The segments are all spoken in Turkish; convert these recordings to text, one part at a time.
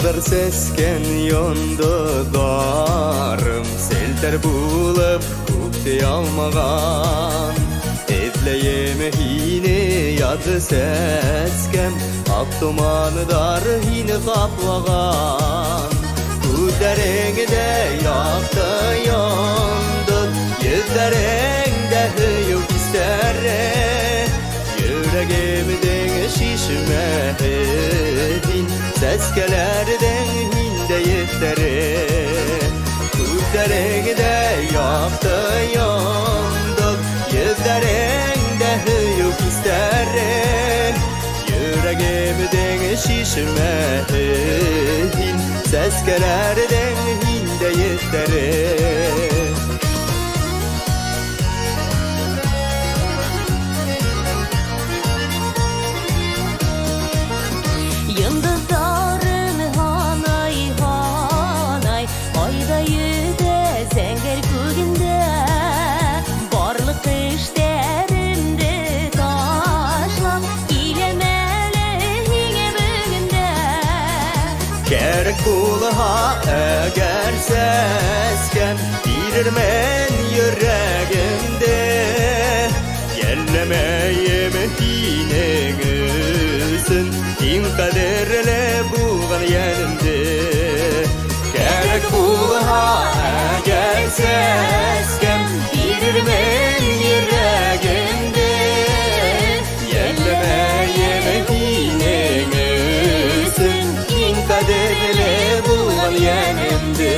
Dağlar sesken yondularım, selter bulup kupte almagan. Edleyeme hine yadı seskem, ak dumanı dar hine kaplagan. Kuderengde yaktı yondu, yüzlerengde hıyık istere. Yüreğimden şişmedin, seskelerden hinde yetere. Kuderengde yaktı yondu, yüzlerengde hıyık istere. Yüreğimden şişmedin, seskelerden hinde yetere. Yıldızların hanay hanay, ayda yüde zenger kuginde. Barlık işlerimde taşlap, ilemeli hine bugünde. Gerek bulaha eğer sesken, bilirmen yüreğimde. Gellemeyim hinengüsün, din kaderle bulgan yanımda. Gerek bulaha eğer sesken, bilirmen yüreğimde. Gellemeyim hinengüsün, din kaderle bulgan yanımda.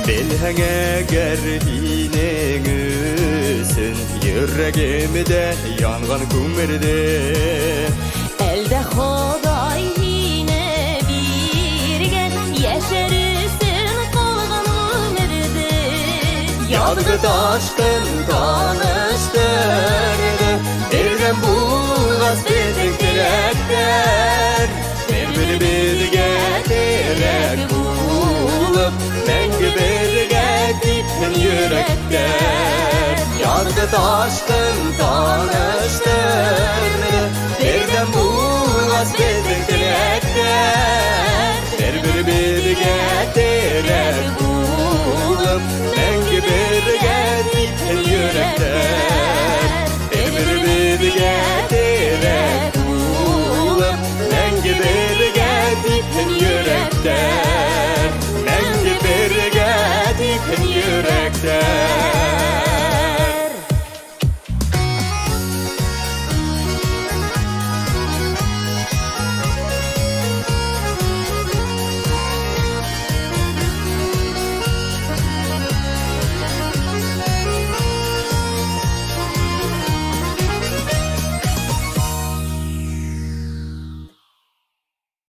Belhenge gerhinengüsün, yüreğimde yangan kumerde. Elde Xoday hine birgen, yeşerüsün kolgan ömürde. Yadgı taşkın tanıştırdı, bergen bulgaz bedek direkler. Bir-birge direk bulup, menge birge dipin yürekler. Yadgı taşkın tanıştırdı, bergen bulgaz bedek direkler. Bir-birge direk bulup, menge birge dipin yürekler. Bir-birge direk bulup, menge birge dipin yürekler. Menge birge dipin yürekler.